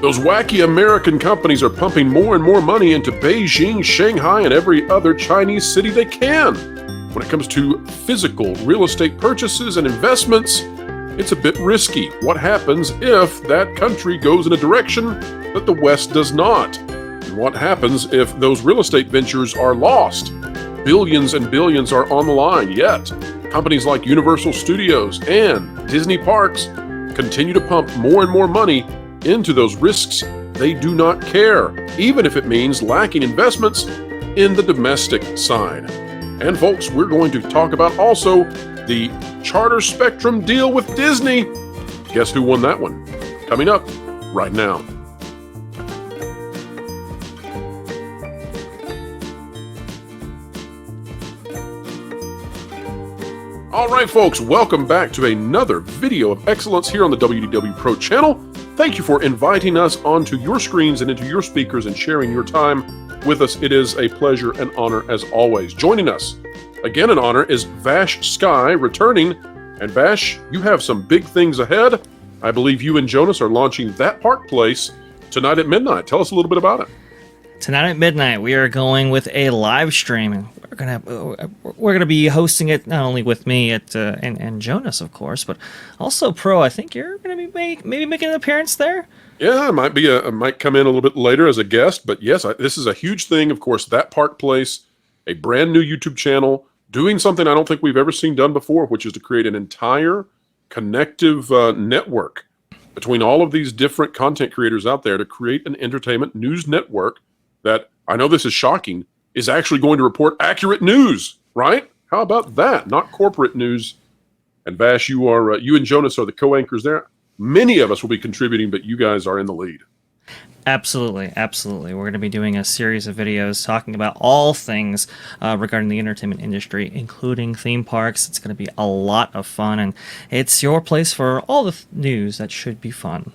Those wacky American companies are pumping more and more money into Beijing, Shanghai, and every other Chinese city they can. When it comes to physical real estate purchases and investments, it's a bit risky. What happens if that country goes in a direction that the West does not? And what happens if those real estate ventures are lost? Billions and billions are on the line, yet companies like Universal Studios and Disney Parks continue to pump more and more money into those risks. They do not care, even if it means lacking investments in the domestic side. And folks, we're going to talk about also the Charter Spectrum deal with Disney. Guess who won that one? Coming up right now. All right, folks, welcome back to another video of excellence here on the WDW Pro channel. Thank you for inviting us onto your screens and into your speakers and sharing your time with us. It is a pleasure and honor as always. Joining us again in honor is Vash Sky returning. And Vash, you have some big things ahead. I believe you and Jonas are launching That Park Place tonight at midnight. Tell us a little bit about it. Tonight at midnight, we are going with a live stream, and we're gonna be hosting it not only with me and Jonas, of course, but also Pro. I think you're gonna be maybe making an appearance there. Yeah, I might come in a little bit later as a guest, but yes, this is a huge thing. Of course, That Park Place, a brand new YouTube channel, doing something I don't think we've ever seen done before, which is to create an entire connective network between all of these different content creators out there to create an entertainment news network that, I know this is shocking, is actually going to report accurate news, right? How about that? Not corporate news. And Vash, you and Jonas are the co-anchors there. Many of us will be contributing, but you guys are in the lead. Absolutely. We're going to be doing a series of videos talking about all things regarding the entertainment industry, including theme parks. It's going to be a lot of fun, and it's your place for all the news that should be fun.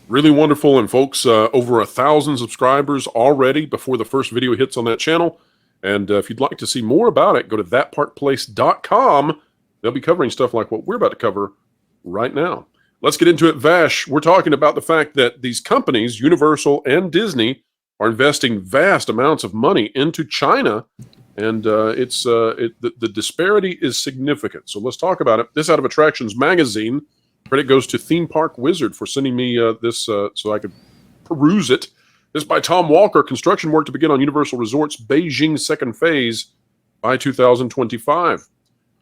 Really wonderful, and folks, over 1,000 subscribers already before the first video hits on that channel. And if you'd like to see more about it, go to thatparkplace.com. They'll be covering stuff like what we're about to cover right now. Let's get into it, Vash. We're talking about the fact that these companies, Universal and Disney, are investing vast amounts of money into China, and the disparity is significant. So let's talk about it. This out of Attractions Magazine. Credit goes to Theme Park Wizard for sending me this so I could peruse it. This by Tom Walker. Construction work to begin on Universal Resorts Beijing second phase by 2025.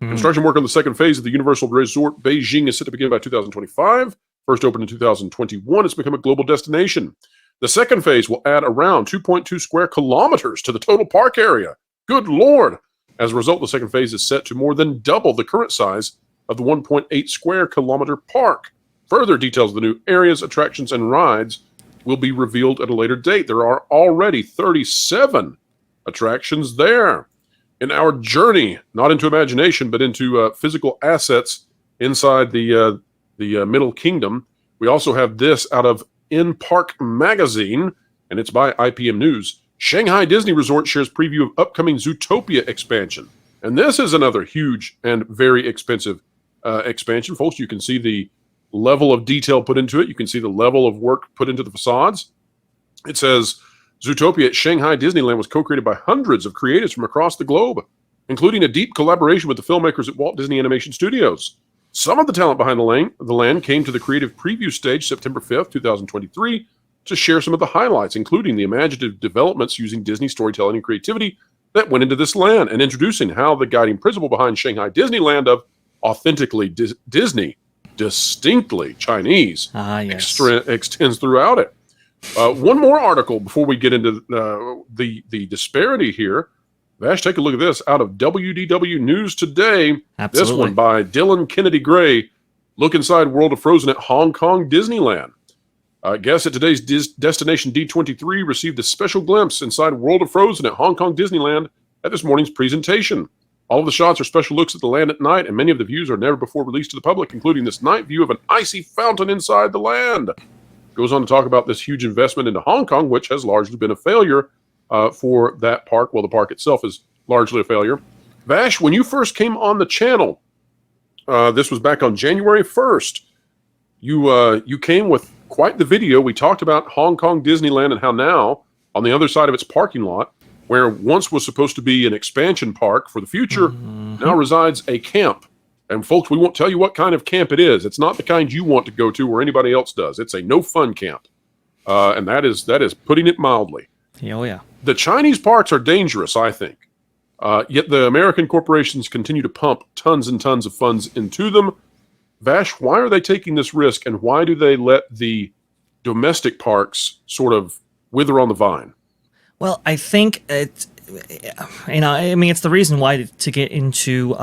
Construction work on the second phase of the Universal Resort Beijing is set to begin by 2025. First opened in 2021, it's become a global destination. The second phase will add around 2.2 square kilometers to the total park area. Good Lord! As a result, the second phase is set to more than double the current size of the 1.8 square kilometer park. Further details of the new areas, attractions, and rides will be revealed at a later date. There are already 37 attractions there. In our journey, not into imagination, but into physical assets inside the Middle Kingdom, we also have this out of In Park Magazine, and it's by IPM News. Shanghai Disney Resort shares preview of upcoming Zootopia expansion. And this is another huge and very expensive expansion. Folks, you can see the level of detail put into it. You can see the level of work put into the facades. It says, Zootopia at Shanghai Disneyland was co-created by hundreds of creatives from across the globe, including a deep collaboration with the filmmakers at Walt Disney Animation Studios. Some of the talent behind the land came to the creative preview stage September 5th, 2023, to share some of the highlights, including the imaginative developments using Disney storytelling and creativity that went into this land, and introducing how the guiding principle behind Shanghai Disneyland of authentically Disney, distinctly Chinese, extends throughout it. One more article before we get into the disparity here. Vash, take a look at this out of WDW News Today. Absolutely. This one by Dylan Kennedy Gray. Look inside World of Frozen at Hong Kong Disneyland. Guests at today's Destination D23 received a special glimpse inside World of Frozen at Hong Kong Disneyland at this morning's presentation. All of the shots are special looks at the land at night, and many of the views are never before released to the public, including this night view of an icy fountain inside the land. Goes on to talk about this huge investment into Hong Kong, which has largely been a failure for that park. Well, the park itself is largely a failure. Vash, when you first came on the channel, this was back on January 1st, you came with quite the video. We talked about Hong Kong Disneyland and how now, on the other side of its parking lot, where once was supposed to be an expansion park for the future, now resides a camp. And folks, we won't tell you what kind of camp it is. It's not the kind you want to go to or anybody else does. It's a no fun camp. And that is putting it mildly. Oh, yeah. The Chinese parks are dangerous, I think. Yet the American corporations continue to pump tons and tons of funds into them. Vash, why are they taking this risk, and why do they let the domestic parks sort of wither on the vine? Well, I think it's, it's the reason why to get into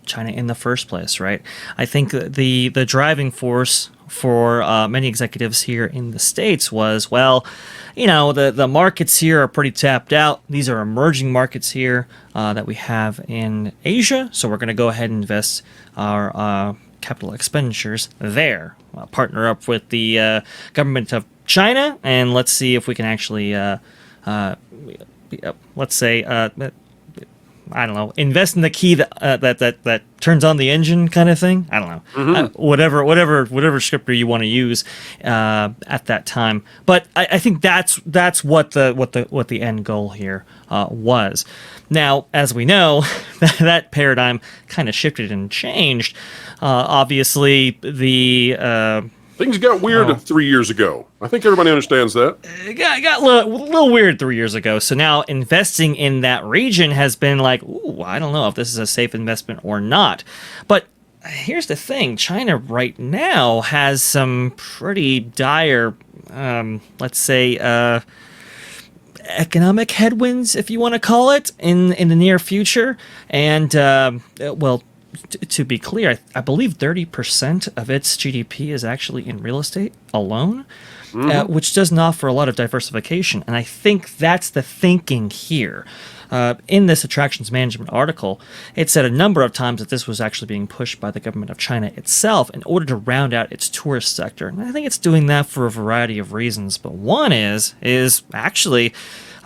China in the first place, right? I think the driving force for many executives here in the States was, well, the markets here are pretty tapped out. These are emerging markets here that we have in Asia, so we're going to go ahead and invest our capital expenditures there. Partner up with the government of China, and let's see if we can actually, let's say, I don't know, invest in the key that turns on the engine, kind of thing. I don't know, whatever scripter you want to use at that time. But I think that's what the end goal here was. Now, as we know, that paradigm kind of shifted and changed. Obviously, the things got weird 3 years ago. I think everybody understands that. It got a little weird 3 years ago. So now investing in that region has been like, ooh, I don't know if this is a safe investment or not. But here's the thing. China right now has some pretty dire, let's say, economic headwinds, if you want to call it, in the near future. And, to be clear, I believe 30% of its GDP is actually in real estate alone, which doesn't offer a lot of diversification. And I think that's the thinking here. In this attractions management article, it said a number of times that this was actually being pushed by the government of China itself in order to round out its tourist sector. And I think it's doing that for a variety of reasons. But one is actually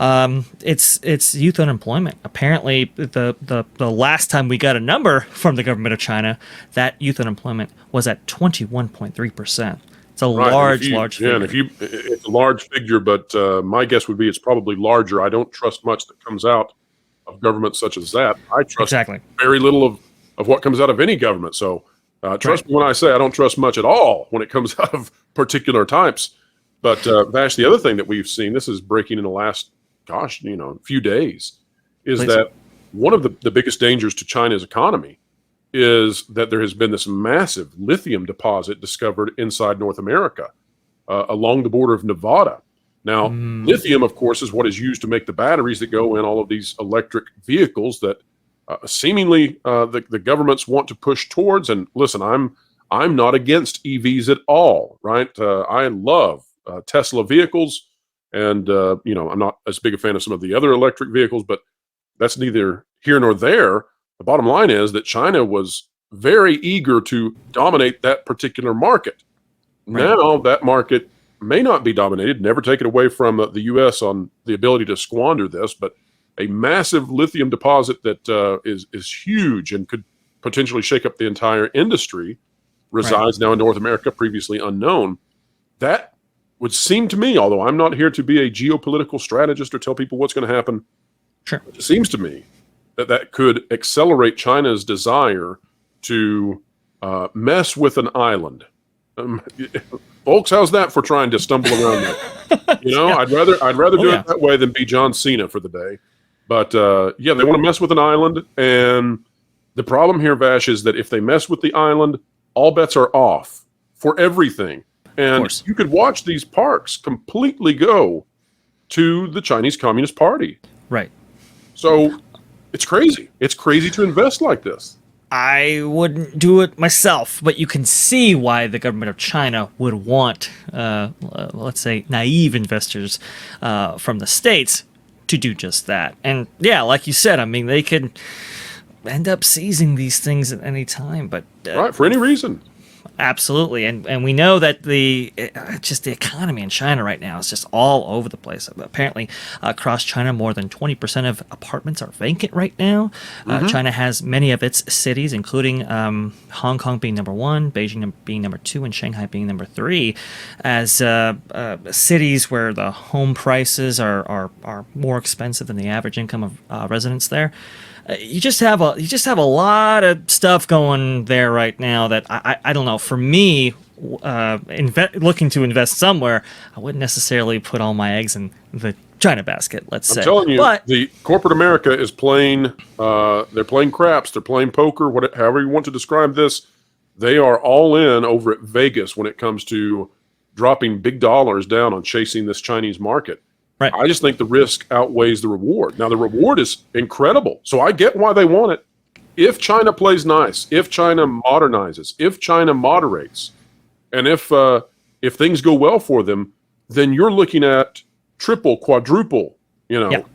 it's youth unemployment. Apparently, the last time we got a number from the government of China, that youth unemployment was at 21.3%. It's a large figure. Yeah, and it's a large figure, but my guess would be it's probably larger. I don't trust much that comes out of governments such as that. I trust very little of what comes out of any government. So trust me when I say I don't trust much at all when it comes out of particular types. But Vash, the other thing that we've seen, this is breaking in the last, few days, is that one of the biggest dangers to China's economy is that there has been this massive lithium deposit discovered inside North America along the border of Nevada. Now, lithium, of course, is what is used to make the batteries that go in all of these electric vehicles that seemingly the governments want to push towards. And listen, I'm not against EVs at all, right? I love Tesla vehicles, and I'm not as big a fan of some of the other electric vehicles, but that's neither here nor there. The bottom line is that China was very eager to dominate that particular market. Right. Now that market may not be dominated, never take it away from the U.S. on the ability to squander this, but a massive lithium deposit that is huge and could potentially shake up the entire industry resides now in North America, previously unknown. That would seem to me, although I'm not here to be a geopolitical strategist or tell people what's going to happen, it seems to me that could accelerate China's desire to mess with an island. Folks, how's that for trying to stumble around that? I'd rather do it that way than be John Cena for the day. But they want to mess with an island, and the problem here, Vash, is that if they mess with the island, all bets are off for everything. And you could watch these parks completely go to the Chinese Communist Party. Right. So it's crazy. It's crazy to invest like this. I wouldn't do it myself, but you can see why the government of China would want, let's say, naive investors from the States to do just that. And yeah, like you said, I mean, they could end up seizing these things at any time. But for any reason. Absolutely, and we know that just the economy in China right now is just all over the place. Apparently, across China, more than 20% of apartments are vacant right now. China has many of its cities, including Hong Kong being number one, Beijing being number two, and Shanghai being number three, as cities where the home prices are more expensive than the average income of residents there. You just have a lot of stuff going there right now that I don't know. For me, looking to invest somewhere, I wouldn't necessarily put all my eggs in the China basket. Let's say. I'm telling you, but the corporate America is playing. They're playing craps. They're playing poker. However you want to describe this, they are all in over at Vegas when it comes to dropping big dollars down on chasing this Chinese market. right. I just think the risk outweighs the reward. Now, the reward is incredible, so I get why they want it. If China plays nice, if China modernizes, if China moderates, and if things go well for them, then you're looking at triple, quadruple,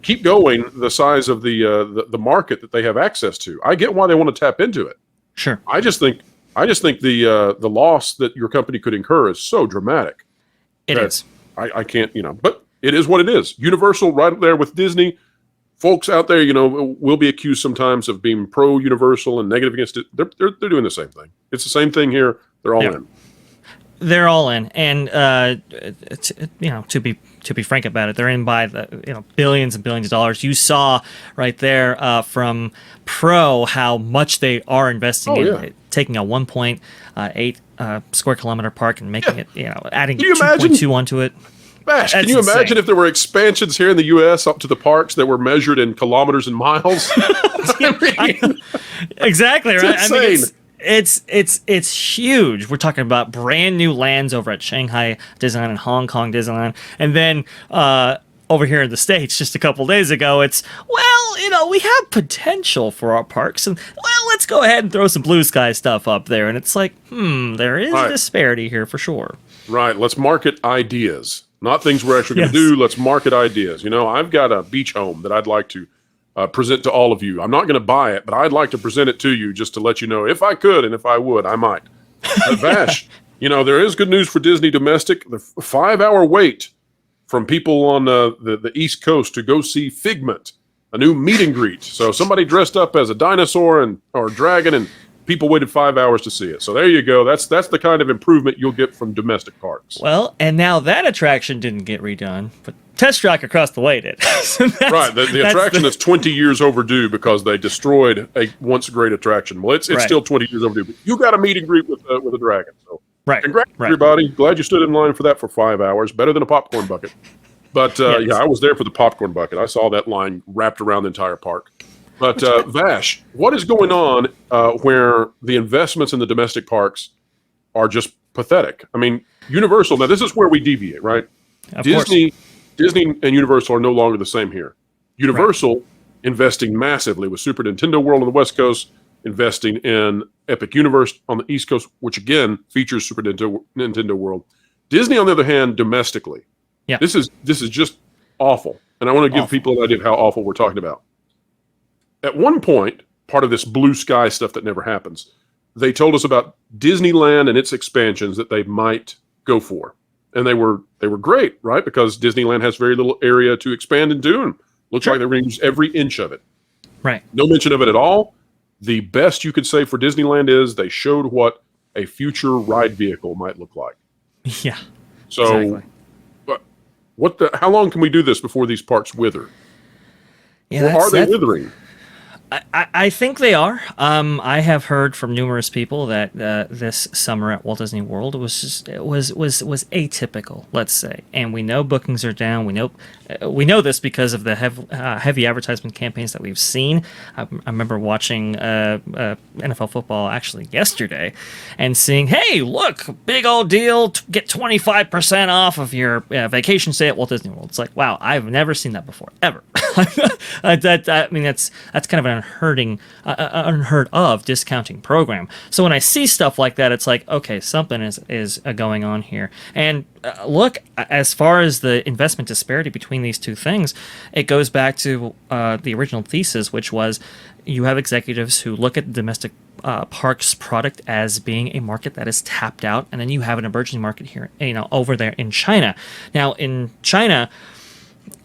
keep going the size of the market that they have access to. I get why they want to tap into it. Sure. I just think the loss that your company could incur is so dramatic. It is. I can't, but it is what it is. Universal right there with Disney. Folks out there, will be accused sometimes of being pro-Universal and negative against it. They're doing the same thing. It's the same thing here. They're all in. They're all in, and to be frank about it, they're in by the billions and billions of dollars. You saw right there from Pro how much they are investing in taking a 1.8 square kilometer park and making it, adding 2.2 onto it. Vash, can you imagine if there were expansions here in the U.S. up to the parks that were measured in kilometers and miles? Exactly right. It's insane. It's huge. We're talking about brand new lands over at Shanghai Disneyland and Hong Kong Disneyland, and then over here in the States, just a couple days ago, it's we have potential for our parks, and let's go ahead and throw some blue sky stuff up there. And it's like, there is a disparity here for sure. Right. Let's market ideas, not things we're actually going to do. Let's market ideas. I've got a beach home that I'd like to present to all of you. I'm not going to buy it, but I'd like to present it to you just to let you know if I could and if I would, I might. Vash, there is good news for Disney domestic. The 5-hour wait from people on the East Coast to go see Figment, a new meet and greet. So somebody dressed up as a dinosaur or dragon, and people waited 5 hours to see it. So there you go. That's the kind of improvement you'll get from domestic parks. Well, and now that attraction didn't get redone, but Test Track across the way did. So right. The attraction is 20 years overdue because they destroyed a once great attraction. Well, it's still 20 years overdue. But you got a meet and greet with a dragon. So congrats, everybody. Glad you stood in line for that for 5 hours. Better than a popcorn bucket. But I was there for the popcorn bucket. I saw that line wrapped around the entire park. But Vash, what is going on where the investments in the domestic parks are just pathetic? I mean, Universal, now this is where we deviate, right? Of course. Disney and Universal are no longer the same here. Universal investing massively with Super Nintendo World on the West Coast, investing in Epic Universe on the East Coast, which again features Super Nintendo World. Disney, on the other hand, domestically. Yeah. This is just awful. And I want to give people an idea of how awful we're talking about. At one point, part of this blue sky stuff that never happens, they told us about Disneyland and its expansions that they might go for. And they were great, right? Because Disneyland has very little area to expand into, and looks like they're going to use every inch of it. Right. No mention of it at all. The best you could say for Disneyland is they showed what a future ride vehicle might look like. Yeah. So, exactly. How long can we do this before these parks wither? Yeah, or are they withering? I think they are. I have heard from numerous people that this summer at Walt Disney World was atypical, let's say. And we know bookings are down. We know this because of the heavy advertisement campaigns that we've seen. I remember watching NFL football actually yesterday and seeing, hey, look, big old deal, get 25% off of your vacation stay at Walt Disney World. It's like, wow, I've never seen that before, ever. That's kind of an unheard of discounting program. So when I see stuff like that, it's like, okay, something is going on here. And look, as far as the investment disparity between these two things, it goes back to the original thesis, which was you have executives who look at the domestic parks product as being a market that is tapped out, and then you have an emerging market here, over there in China. Now, in China,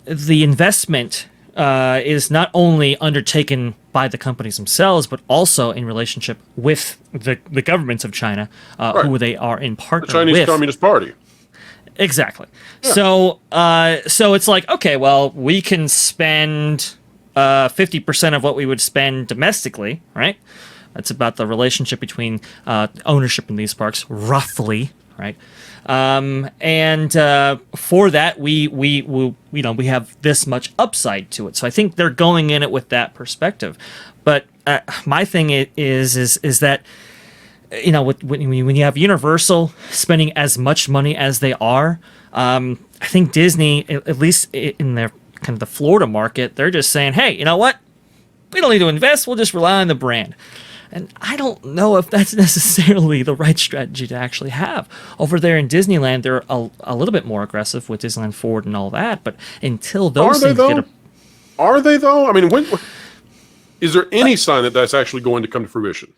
the investment is not only undertaken by the companies themselves, but also in relationship with the governments of China, Right. who they are in The partner Chinese with. Communist Party. Exactly. Yeah. So it's like, okay, well, we can spend 50% of what we would spend domestically, right? That's about the relationship between ownership in these parks, roughly, right? And for that, we have this much upside to it. So I think they're going in it with that perspective. But my thing is that, when you have Universal spending as much money as they are, I think Disney, at least in their kind of the Florida market, they're just saying, hey, you know what? We don't need to invest. We'll just rely on the brand. And I don't know if that's necessarily the right strategy to actually have. Over there in Disneyland, they're a little bit more aggressive with Disneyland Forward and all that. But until those things get Are they though? I mean, is there any sign that that's actually going to come to fruition?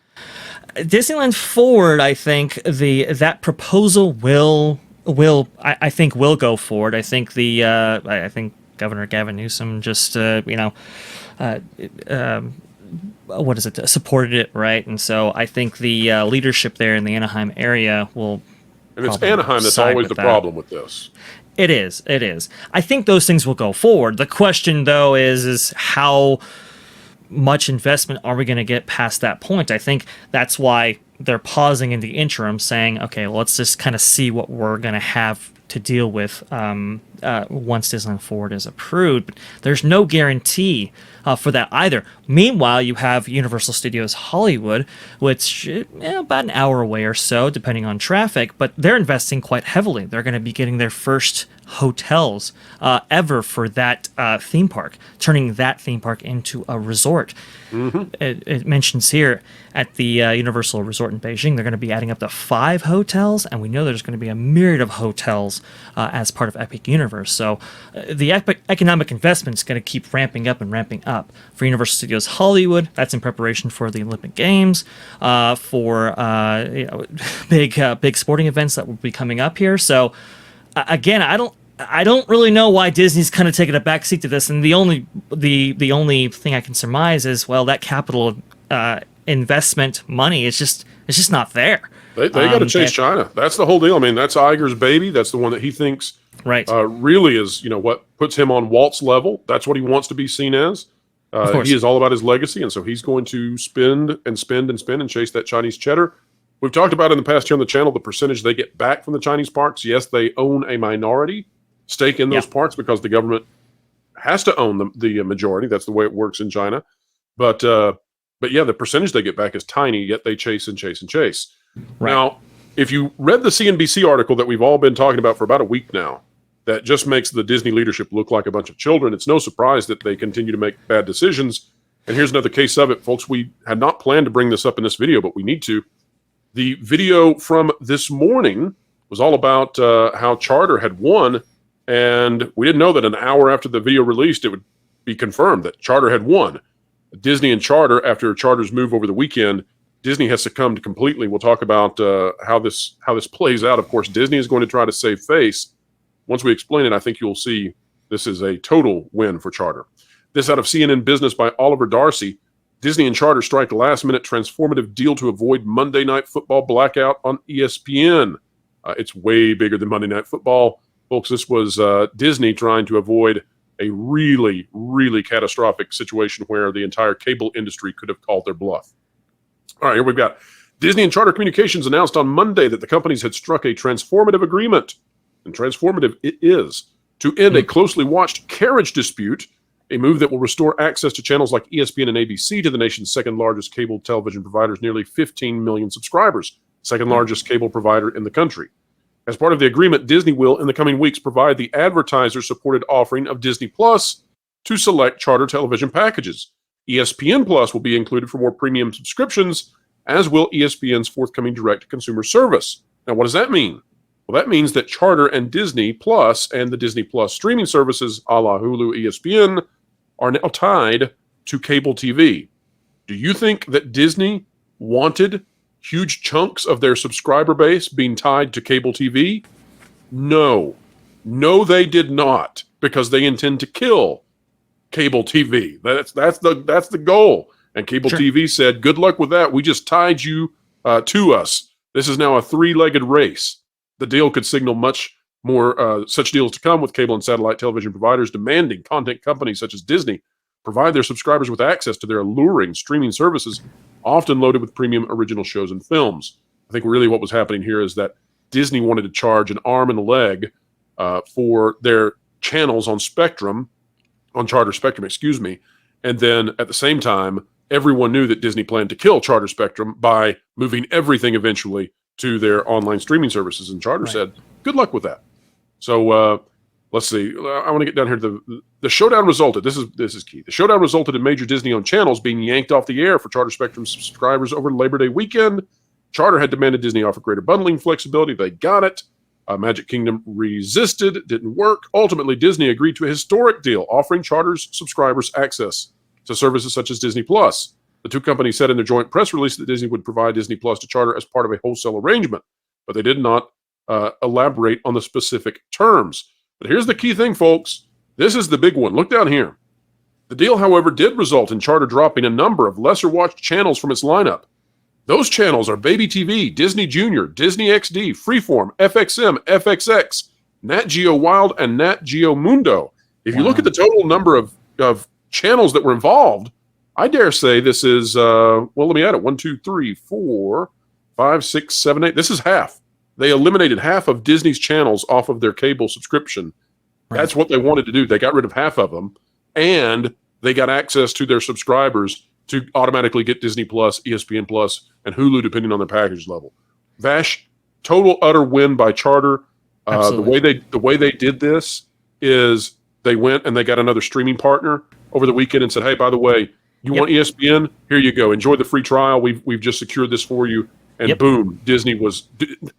Disneyland Forward, I think that proposal will go forward. I think I think Governor Gavin Newsom just supported it, right? And so I think the leadership there in the Anaheim area will. And it's Anaheim that's always the problem with this. It is. I think those things will go forward. The question, though, is how much investment are we going to get past that point? I think that's why they're pausing in the interim, saying, okay, well, let's just kind of see what we're going to have to deal with once Disneyland Forward is approved. But there's no guarantee for that either. Meanwhile, you have Universal Studios Hollywood, which about an hour away or so, depending on traffic, but they're investing quite heavily. They're going to be getting their first hotels ever for that theme park, turning that theme park into a resort. Mm-hmm. It mentions here at the Universal Resort in Beijing, they're going to be adding up to 5 hotels, and we know there's going to be a myriad of hotels as part of Epic Universe. So the economic investment is going to keep ramping up and ramping up. For Universal Studios Hollywood, that's in preparation for the Olympic Games, for big sporting events that will be coming up here. So again, I don't really know why Disney's kind of taking a backseat to this, and the only thing I can surmise is, well, that capital investment money is just not there. They got to chase China. That's the whole deal. I mean, that's Iger's baby. That's the one that he thinks really is what puts him on Walt's level. That's what he wants to be seen as. He is all about his legacy, and so he's going to spend and spend and spend and chase that Chinese cheddar. We've talked about in the past here on the channel the percentage they get back from the Chinese parks. Yes, they own a minority stake in those parks because the government has to own the majority. That's the way it works in China. But yeah, the percentage they get back is tiny, yet they chase and chase and chase. Right. Now, if you read the CNBC article that we've all been talking about for about a week now, that just makes the Disney leadership look like a bunch of children, it's no surprise that they continue to make bad decisions. And here's another case of it, folks. We had not planned to bring this up in this video, but we need to. The video from this morning was all about how Charter had won. And we didn't know that an hour after the video released, it would be confirmed that Charter had won. Disney and Charter, after Charter's move over the weekend, Disney has succumbed completely. We'll talk about how this plays out. Of course, Disney is going to try to save face. Once we explain it, I think you'll see this is a total win for Charter. This out of CNN Business by Oliver Darcy. Disney and Charter strike a last-minute transformative deal to avoid Monday Night Football blackout on ESPN. It's way bigger than Monday Night Football. Folks, this was Disney trying to avoid a really, really catastrophic situation where the entire cable industry could have called their bluff. All right, here we've got Disney and Charter Communications announced on Monday that the companies had struck a transformative agreement, and transformative it is, to end a closely watched carriage dispute, a move that will restore access to channels like ESPN and ABC to the nation's second largest cable television provider's nearly 15 million subscribers, second largest cable provider in the country. As part of the agreement, Disney will, in the coming weeks, provide the advertiser-supported offering of Disney Plus to select Charter television packages. ESPN Plus will be included for more premium subscriptions, as will ESPN's forthcoming direct-to-consumer service. Now, what does that mean? Well, that means that Charter and Disney Plus and the Disney Plus streaming services, a la Hulu, ESPN, are now tied to cable TV. Do you think that Disney wanted huge chunks of their subscriber base being tied to cable TV? No. No, they did not, because they intend to kill cable TV. That's the goal. And cable TV said, good luck with that. We just tied you to us. This is now a three-legged race. The deal could signal much more such deals to come, with cable and satellite television providers demanding content companies such as Disney provide their subscribers with access to their alluring streaming services, often loaded with premium original shows and films. I think really what was happening here is that Disney wanted to charge an arm and a leg for their channels on Spectrum, on Charter Spectrum, excuse me. And then at the same time, everyone knew that Disney planned to kill Charter Spectrum by moving everything eventually to their online streaming services. And Charter said, good luck with that. So let's see. I want to get down here to the showdown resulted. This is key. The showdown resulted in major Disney-owned channels being yanked off the air for Charter Spectrum subscribers over Labor Day weekend. Charter had demanded Disney offer greater bundling flexibility. They got it. Magic Kingdom resisted. Didn't work. Ultimately, Disney agreed to a historic deal offering Charter's subscribers access to services such as Disney Plus. The two companies said in their joint press release that Disney would provide Disney Plus to Charter as part of a wholesale arrangement, but they did not elaborate on the specific terms. But here's the key thing, folks. This is the big one. Look down here. The deal, however, did result in Charter dropping a number of lesser-watched channels from its lineup. Those channels are Baby TV, Disney Junior, Disney XD, Freeform, FXM, FXX, Nat Geo Wild, and Nat Geo Mundo. If you look at the total number of channels that were involved, I dare say this is, well, let me add it. 1, 2, 3, 4, 5, 6, 7, 8. This is half. They eliminated half of Disney's channels off of their cable subscription. That's what they wanted to do. They got rid of half of them, and they got access to their subscribers to automatically get Disney Plus, ESPN Plus, and Hulu, depending on their package level. Vash, total utter win by Charter. The way they did this is they went and they got another streaming partner over the weekend and said, hey, by the way, you want ESPN? Here you go. Enjoy the free trial. We've just secured this for you. And boom, Disney was,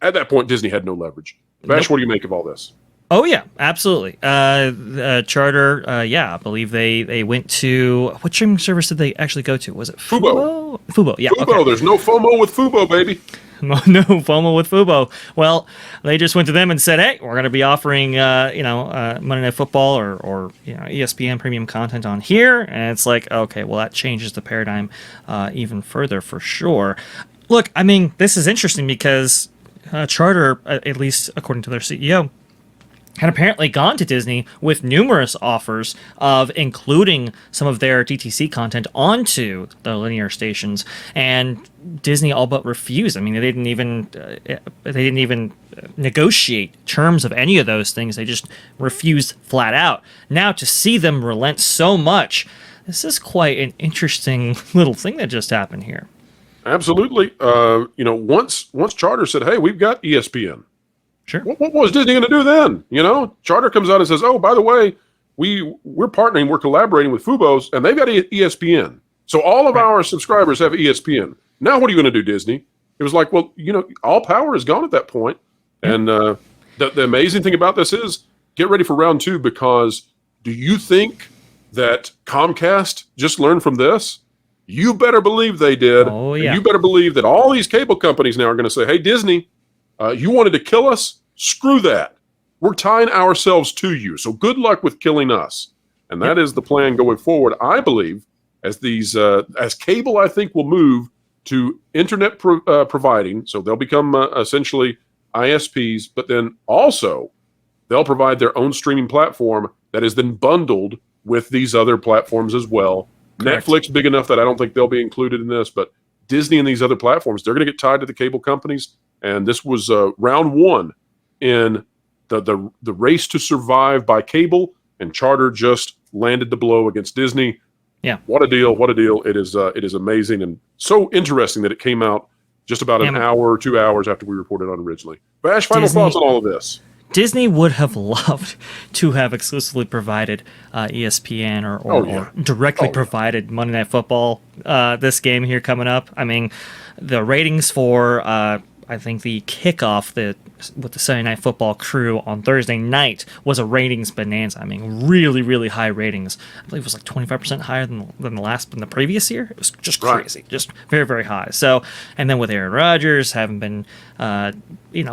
at that point, Disney had no leverage. Vash, what do you make of all this? Oh, yeah, absolutely. Charter, I believe they went to, what streaming service did they actually go to? Was it Fubo? Fubo, yeah. Fubo, okay. There's no FOMO with Fubo, baby. No FOMO with Fubo. Well, they just went to them and said, hey, we're going to be offering, Monday Night Football or ESPN premium content on here. And it's like, okay, well, that changes the paradigm even further for sure. Look, I mean, this is interesting because Charter, at least according to their CEO, had apparently gone to Disney with numerous offers of including some of their DTC content onto the linear stations, and Disney all but refused. I mean, they didn't even negotiate terms of any of those things. They just refused flat out. Now, to see them relent so much, this is quite an interesting little thing that just happened here. Absolutely. Once Charter said, hey, we've got ESPN. Sure. What was Disney going to do then? Charter comes out and says, oh, by the way, we're partnering, we're collaborating with Fubo's, and they've got ESPN. So all of our subscribers have ESPN. Now what are you going to do, Disney? It was like, well, all power is gone at that point. And the amazing thing about this is, get ready for round two, because do you think that Comcast just learned from this? You better believe they did. Oh, yeah. You better believe that all these cable companies now are going to say, hey, Disney, you wanted to kill us? Screw that. We're tying ourselves to you. So good luck with killing us. And that is the plan going forward. I believe as cable, I think, will move to internet providing. So they'll become essentially ISPs, but then also they'll provide their own streaming platform that is then bundled with these other platforms as well. Correct. Netflix, big enough that I don't think they'll be included in this, but Disney and these other platforms, they're going to get tied to the cable companies. And this was round one in the race to survive by cable, and Charter just landed the blow against Disney. Yeah. What a deal. What a deal. It is amazing and so interesting that it came out just about an hour or 2 hours after we reported on originally. Vash, final thoughts on all of this? Disney would have loved to have exclusively provided ESPN or directly provided Monday Night Football this game here coming up. I mean, the ratings for I think the kickoff, the with the Sunday Night Football crew on Thursday night was a ratings bonanza. I mean, really, really high ratings. I believe it was like 25% higher than the previous year. It was just crazy, just very, very high. So, and then with Aaron Rodgers having been,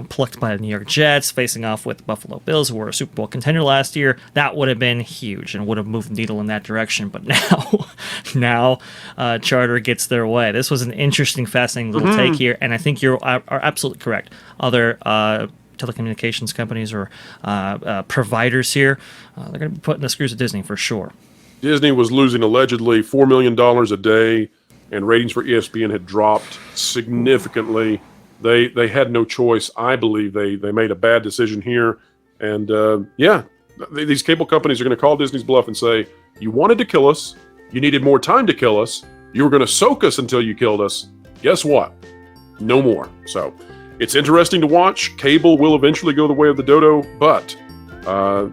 plucked by the New York Jets, facing off with the Buffalo Bills, who were a Super Bowl contender last year, that would have been huge and would have moved the needle in that direction. But now Charter gets their way. This was an interesting, fascinating little take here, and I think you are absolutely correct. Other telecommunications companies or providers here, they're going to be putting the screws at Disney for sure. Disney was losing allegedly $4 million a day, and ratings for ESPN had dropped significantly. They had no choice. I believe they made a bad decision here. And these cable companies are going to call Disney's bluff and say, you wanted to kill us. You needed more time to kill us. You were going to soak us until you killed us. Guess what? No more. So it's interesting to watch. Cable will eventually go the way of the dodo, but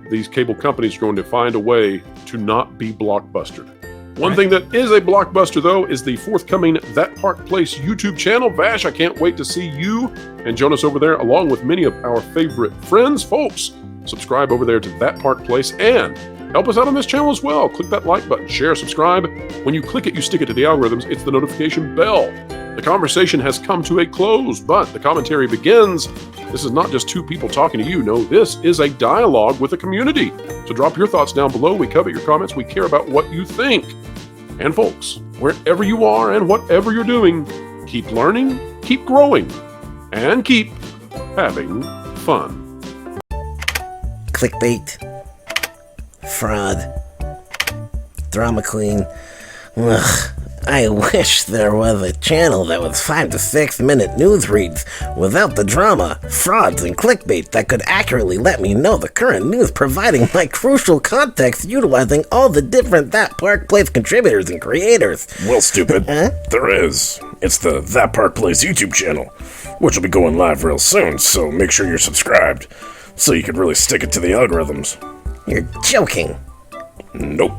these cable companies are going to find a way to not be blockbustered. One thing that is a blockbuster, though, is the forthcoming That Park Place YouTube channel. Vash, I can't wait to see you and Jonas over there, along with many of our favorite friends. Folks, subscribe over there to That Park Place and help us out on this channel as well. Click that like button, share, subscribe. When you click it, you stick it to the algorithms. It's the notification bell. The conversation has come to a close, but the commentary begins. This is not just two people talking to you. No, this is a dialogue with a community. So drop your thoughts down below. We covet your comments. We care about what you think. And folks, wherever you are and whatever you're doing, keep learning, keep growing, and keep having fun. Clickbait. Fraud. Drama queen. Ugh. I wish there was a channel that was 5 to 6 minute news reads without the drama, frauds, and clickbait that could accurately let me know the current news, providing my crucial context utilizing all the different That Park Place contributors and creators. Well, stupid. There is. It's the That Park Place YouTube channel, which will be going live real soon, so make sure you're subscribed so you can really stick it to the algorithms. You're joking. Nope.